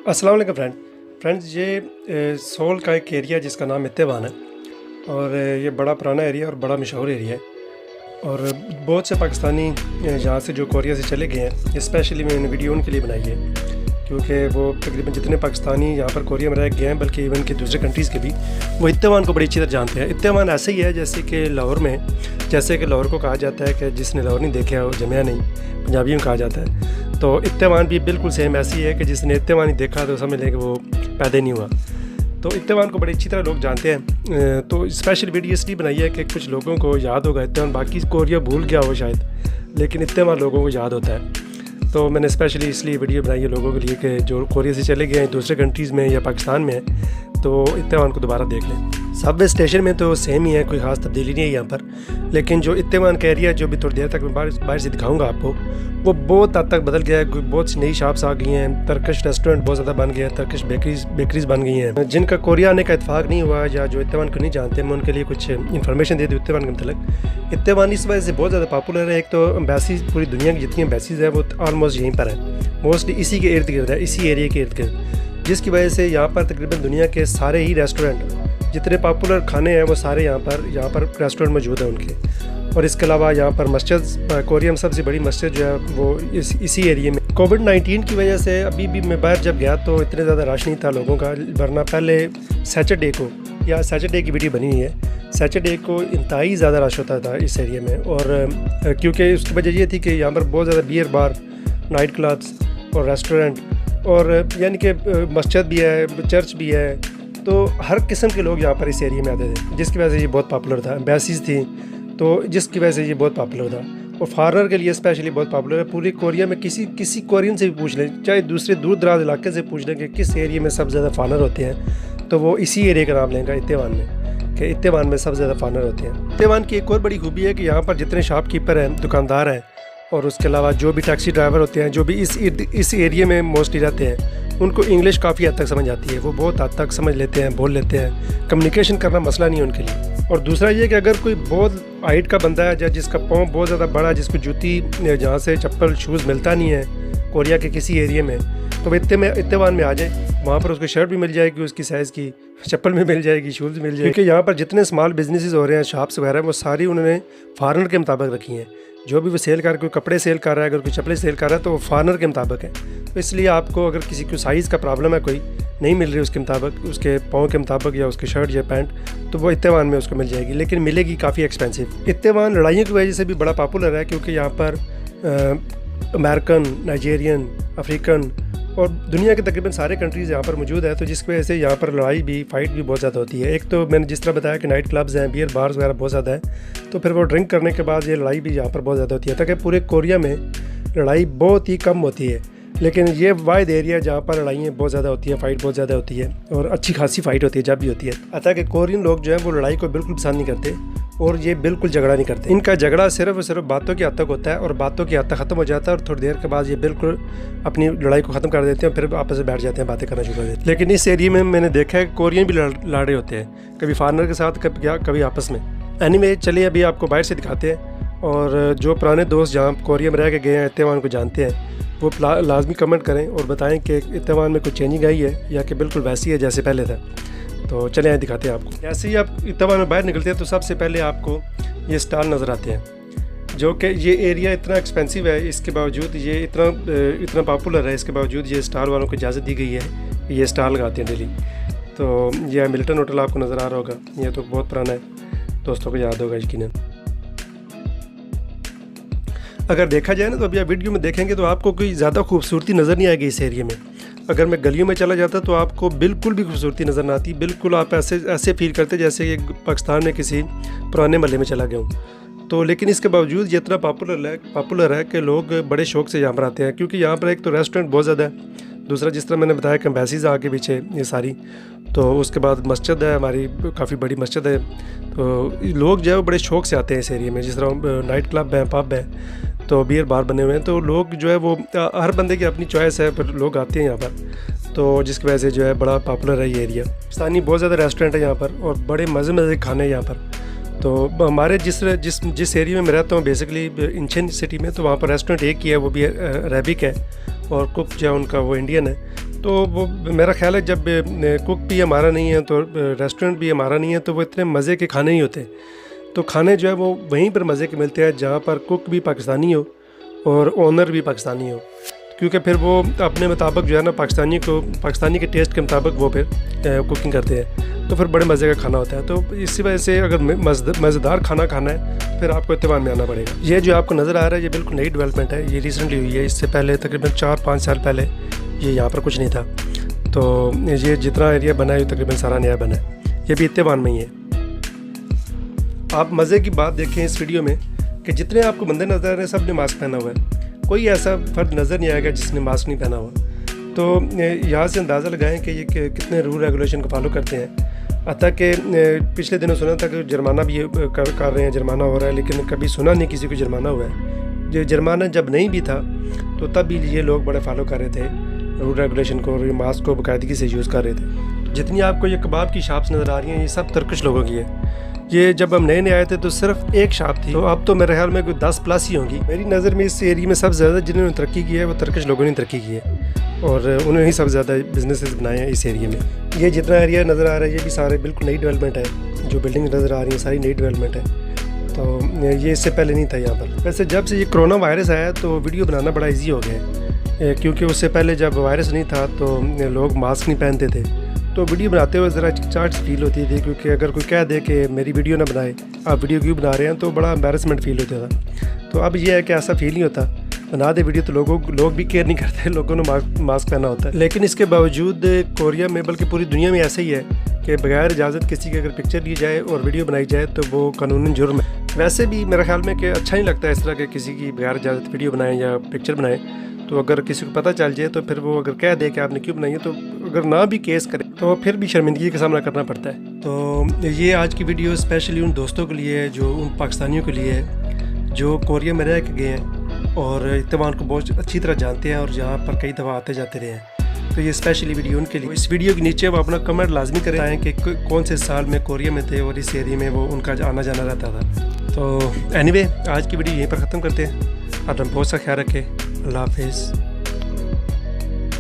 अस्सलाम वालेकुम फ्रेंड्स, ये सोल का एक एरिया जिसका नाम इत्तेवान है और ये बड़ा पुराना एरिया और बड़ा मशहूर एरिया है और बहुत से पाकिस्तानी यहाँ से जो कोरिया से चले गए हैं, स्पेशली मैंने वीडियो उनके लिए बनाई है क्योंकि वो तकरीबन जितने पाकिस्तानी यहाँ पर कोरिया में रह गए हैं, बल्कि इवन के दूसरे कंट्रीज़ के भी, वो इत्तेवान को बड़ी अच्छी तरह जानते हैं। इत्तेवान ऐसे ही है जैसे कि लाहौर में, जैसे कि लाहौर को कहा जाता है कि जिसने लाहौर नहीं देखा वो जमिया नहीं, पंजाबी में कहा जाता है। तो इत्तेवान भी बिल्कुल सेम ऐसी है कि जिसने इत्तेवान ही देखा तो समझ लें कि वो पैदा नहीं हुआ। तो इत्तेवान को बड़ी अच्छी तरह लोग जानते हैं। तो स्पेशल वीडियो इसलिए बनाई है कि कुछ लोगों को याद होगा इत्तेवान, बाकी कोरिया भूल गया हो शायद, लेकिन इत्तेवान लोगों को याद होता है। तो मैंने स्पेशली इसलिए वीडियो बनाई है लोगों के लिए कि जो कोरिया से चले गए हैं दूसरे कंट्रीज़ में या पाकिस्तान में, तो इत्तेवान को दोबारा देख लें। सबवे स्टेशन में तो सेम ही है, कोई ख़ास तब्दीली नहीं है यहाँ पर, लेकिन जो इत्तेवान का एरिया जो भी थोड़ी देर तक मैं बाहर से दिखाऊंगा आपको, वो बहुत हद तक बदल गया है। बहुत सी नई शॉप्स आ गई हैं, तर्किश रेस्टोरेंट बहुत ज़्यादा बन गया है, तर्किश बेकरीज बन गई हैं। जिनका कोरिया आने का इत्तेफाक नहीं हुआ या जो इत्तेवान को नहीं जानते, मैं उनके लिए कुछ इन्फॉर्मेशन दे दूँ इत्तेवान के मतलब। इत्तेवान इस वजह से बहुत ज़्यादा पॉपुलर है। एक तो एम्बेसीज, पूरी दुनिया की जितनी एम्बेसीज है वो ऑलमोस्ट यहीं पर है, मोस्टली इसी के इर्द गिर्द है, इसी एरिया के इर्द गिर्द, जिसकी वजह से यहाँ पर तकरीबन दुनिया के सारे ही रेस्टोरेंट, जितने पॉपुलर खाने हैं वो सारे यहाँ पर रेस्टोरेंट मौजूद है उनके। और इसके अलावा यहाँ पर मस्जिद, कोरिया में सबसे बड़ी मस्जिद जो है वो इसी एरिया में। कोविड-19 की वजह से अभी भी मैं बाहर जब गया तो इतने ज़्यादा रश नहीं था लोगों का, वरना पहले सैटरडे को, या सैटरडे की वीडियो बनी हुई है, सैटरडे को इंतहाई ज़्यादा रश होता था इस एरिया में। और क्योंकि उसकी वजह ये थी कि यहाँ पर बहुत ज़्यादा बियर बार, नाइट क्लब्स और रेस्टोरेंट, और यानी कि मस्जिद भी है, चर्च भी है, तो हर किस्म के लोग यहाँ पर इस एरिया में आते थे, जिसकी वजह से ये बहुत पॉपुलर था। एम्बेसीज थी तो जिसकी वजह से ये बहुत पॉपुलर था, और फॉरेनर के लिए स्पेशली बहुत पॉपुलर है। पूरी कोरिया में किसी कोरियन से भी पूछ लें, चाहे दूसरे दूर दराज इलाके से पूछ लें कि किस एरिया में सबसे ज़्यादा फॉरेनर होते हैं, तो वो इसी एरिया का नाम लेंगे इत्तेवान में, कि इत्तेवान में सबसे ज़्यादा फॉरेनर होते हैं। इत्तेवान की एक और बड़ी खूबी है कि यहाँ पर जितने शॉपकीपर हैं, दुकानदार हैं, और उसके अलावा जो भी टैक्सी ड्राइवर होते हैं, जो भी इस एरिया में मोस्टली रहते हैं, उनको इंग्लिश काफ़ी हद तक समझ आती है। वो बहुत हद तक समझ लेते हैं, बोल लेते हैं, कम्युनिकेशन करना मसला नहीं है उनके लिए। और दूसरा ये कि अगर कोई बहुत हाइट का बंदा है या जिसका पाँव बहुत ज़्यादा बड़ा, जिसको जूती जहाँ से चप्पल शूज़ मिलता नहीं है कोरिया के किसी एरिया में, तो वो इत्तेवान में आ जाए, वहाँ पर उसको शर्ट भी मिल जाएगी उसकी साइज़ की, चप्पल भी मिल जाएगी, शूज़ भी मिल जाएगी। क्योंकि यहाँ पर जितने स्मॉल बिजनेसेस हो रहे हैं, शॉप्स वगैरह, वो सारी उन्होंने फॉरेनर के मुताबिक रखी हैं। जो भी वो सेल कर, कोई कपड़े सेल कर रहा है, अगर कोई चप्पलें सेल कर रहा है तो वो फॉरेनर के मुताबिक है। तो इसलिए आपको अगर किसी को साइज़ का प्रॉब्लम है, कोई नहीं मिल रही उसके मुताबिक, उसके पाँव के मुताबिक या उसके शर्ट या पैंट, तो वो इत्तेवान में उसको मिल जाएगी, लेकिन मिलेगी काफ़ी एक्सपेंसिव। इत्तेवान लड़ाइयों की वजह से भी बड़ा पॉपुलर है, क्योंकि यहाँ पर अमेरिकन, नाइजीरियन, अफ्रीकन और दुनिया के तकरीबन सारे कंट्रीज़ यहाँ पर मौजूद है, तो जिसकी वजह से यहाँ पर लड़ाई भी, फाइट भी बहुत ज़्यादा होती है। एक तो मैंने जिस तरह बताया कि नाइट क्लब्स हैं, बियर बार्स वगैरह बहुत ज़्यादा है, तो फिर वो ड्रिंक करने के बाद ये लड़ाई भी यहाँ पर बहुत ज़्यादा होती है। ताकि पूरे कोरिया में लड़ाई बहुत ही कम होती है, लेकिन ये वाइड एरिया जहाँ पर लड़ाइयाँ बहुत ज़्यादा होती हैं, फ़ाइट बहुत ज़्यादा होती है, और अच्छी खासी फ़ाइट होती है जब भी होती है। अतः कि कोरियन लोग जो है वो लड़ाई को बिल्कुल पसंद नहीं करते, और ये बिल्कुल झगड़ा नहीं करते। इनका झगड़ा सिर्फ और सिर्फ बातों की हद तक होता है, और बातों की हद तक ख़त्म हो जाता है, और थोड़ी देर के बाद ये बिल्कुल अपनी लड़ाई को ख़त्म कर देते हैं, फिर आपस में बैठ जाते हैं, बातें करना शुरू कर देते हैं। लेकिन इस एरिया में मैंने देखा है कोरियन भी लड़ रहे होते हैं, कभी फॉरेनर के साथ, कभी आपस में। एनीवे, चलिए अभी आपको बाहर से दिखाते हैं, और जो पुराने दोस्त जहाँ कोरिया में रह के गए हैं, इत्तेवान को जानते हैं, वो लाजमी कमेंट करें और बताएं कि इत्तेवान में कुछ चेंजिंग आई है या कि बिल्कुल वैसी है जैसे पहले था। तो चले यहाँ दिखाते हैं आपको। जैसे ही आप इत्तेवान में बाहर निकलते हैं तो सबसे पहले आपको ये स्टॉल नज़र आते हैं, जो कि ये एरिया इतना एक्सपेंसिव है, इसके बावजूद ये इतना पॉपुलर है, इसके बावजूद ये स्टॉल वालों को इजाज़त दी गई है कि ये स्टॉल लगाते हैं डेली। तो यह मिल्टन होटल आपको नज़र आ रहा होगा, ये तो बहुत पुराना है, दोस्तों को याद होगा यकीनन। अगर देखा जाए ना तो अभी आप वीडियो में देखेंगे तो आपको कोई ज़्यादा खूबसूरती नज़र नहीं आएगी इस एरिया में। अगर मैं गलियों में चला जाता तो आपको बिल्कुल भी खूबसूरती नज़र ना आती, बिल्कुल आप ऐसे फील करते जैसे कि पाकिस्तान में किसी पुराने महल्ले में चला गया हूँ। तो लेकिन इसके बावजूद ये इतना पॉपुलर है कि लोग बड़े शौक़ से यहाँ पर आते हैं, क्योंकि यहाँ पर एक तो रेस्टोरेंट बहुत ज़्यादा है, दूसरा जिस तरह मैंने बताया कि एम्बेसीज आके पीछे ये सारी, तो उसके बाद मस्जिद है हमारी, काफ़ी बड़ी मस्जिद है, तो लोग जो है बड़े शौक़ से आते हैं इस एरिया में। जिस तरह नाइट क्लब है, पब है, तो बियर बार बने हुए हैं, तो लोग जो है वो हर बंदे की अपनी चॉइस है, पर लोग आते हैं यहाँ पर, तो जिसकी वजह से जो है बड़ा पॉपुलर है ये एरिया। पाकिस्तानी बहुत ज़्यादा रेस्टोरेंट है यहाँ पर, और बड़े मज़े खाने हैं यहाँ पर। तो हमारे जिस एरिया में मैं रहता हूँ बेसिकली इंचन सिटी में, तो वहाँ पर रेस्टोरेंट एक ही है, वो भी अरेबिक है, और कुक जो है उनका वो इंडियन है। तो वो मेरा ख्याल है जब कुक भी हमारा नहीं है तो रेस्टोरेंट भी हमारा नहीं है, तो वो इतने मज़े के खाने नहीं होते। तो खाने जो है वो वहीं पर मज़े के मिलते हैं जहाँ पर कुक भी पाकिस्तानी हो और ओनर भी पाकिस्तानी हो, क्योंकि फिर वो अपने मुताबिक जो है ना पाकिस्तानी के टेस्ट के मुताबिक वो फिर कुकिंग करते हैं, तो फिर बड़े मज़े का खाना होता है। तो इसी वजह से अगर मज़ेदार खाना खाना है फिर आपको इत्तेवान में आना पड़ेगा। ये जो आपको नज़र आ रहा है ये बिल्कुल नई डेवलपमेंट है, ये रिसेंटली हुई है। इससे पहले तकरीबन 4-5 साल पहले ये यहाँ पर कुछ नहीं था। तो ये जितना एरिया बना है तकरीबन सारा नया बना है, ये भी इत्तेवान में ही है। आप मज़े की बात देखें इस वीडियो में कि जितने आपको बंदे नज़र आ रहे हैं सब ने मास्क पहना हुआ है, कोई ऐसा फ़र्द नज़र नहीं आएगा जिसने मास्क नहीं पहना हुआ। तो यहाँ से अंदाज़ा लगाएं कि ये कितने रूल रेगुलेशन को फॉलो करते हैं। अतः कि पिछले दिनों सुना था कि जुर्माना भी कर रहे हैं, जुर्माना हो रहा है, लेकिन कभी सुना नहीं किसी को जुर्माना हुआ है। जो जुर्माना जब नहीं भी था तो तब भी ये लोग बड़े फॉलो कर रहे थे रूल रेगुलेशन को, और मास्क को बाकायदगी से यूज़ कर रहे थे। जितनी आपको ये कबाब की शॉप्स नज़र आ रही हैं ये सब तुर्किश लोगों की है। ये जब हम नए आए थे तो सिर्फ एक शॉप थी, तो अब तो मेरे ख्याल में कोई 10 प्लस ही होंगी। मेरी नज़र में इस एरिया में सबसे ज़्यादा जिन्होंने तरक्की की है वो तुर्किश लोगों ने तरक्की की है, और उन्होंने ही सबसे ज़्यादा बिजनेसेस बनाए हैं इस एरिया में। ये जितना एरिया नज़र आ रहा है ये भी सारे बिल्कुल नई डेवलपमेंट है। जो बिल्डिंग नज़र आ रही है सारी नई डेवलपमेंट है, तो ये इससे पहले नहीं था यहाँ पर। वैसे जब से ये कोरोना वायरस आया तो वीडियो बनाना बड़ा ईजी हो गया है, क्योंकि उससे पहले जब वायरस नहीं था तो लोग मास्क नहीं पहनते थे, तो वीडियो बनाते हुए ज़रा हिचकिचाहट फील होती थी, क्योंकि अगर कोई कह दे कि मेरी वीडियो ना बनाए, आप वीडियो क्यों बना रहे हैं, तो बड़ा एम्बैरेसमेंट फील होता था। तो अब ये है कि ऐसा फील नहीं होता, बना दे वीडियो तो लोग भी केयर नहीं करते, लोगों ने मास्क पहना होता है। लेकिन इसके बावजूद कोरिया में बल्कि पूरी दुनिया में ऐसा ही है कि बगैर इजाज़त किसी की अगर पिक्चर ली जाए और वीडियो बनाई जाए तो वो कानूनन जुर्म है। वैसे भी मेरे ख्याल में कि अच्छा नहीं लगता इस तरह के किसी की बगैर इजाज़त वीडियो बनाएं या पिक्चर बनाएं। तो अगर किसी को पता चल जाए तो फिर वो अगर कह दे कि आपने क्यों बनाई है, तो अगर ना भी केस करे तो फिर भी शर्मिंदगी का सामना करना पड़ता है। तो ये आज की वीडियो स्पेशली उन दोस्तों के लिए है, जो उन पाकिस्तानियों के लिए है जो कोरिया में रह के गए हैं और इत्तेवान को बहुत अच्छी तरह जानते हैं और यहाँ पर कई दफ़ा आते जाते रहे हैं। तो ये स्पेशली वीडियो उनके लिए। इस वीडियो के नीचे वो अपना कमेंट लाजमी करें कि कौन से साल में कोरिया में थे और इस एरिया में वो उनका आना जाना रहता था। तो एनीवे आज की वीडियो यहीं पर ख़त्म करते हैं। आप बहुत सा ख्याल रखें। अल्लाह हाफिज़।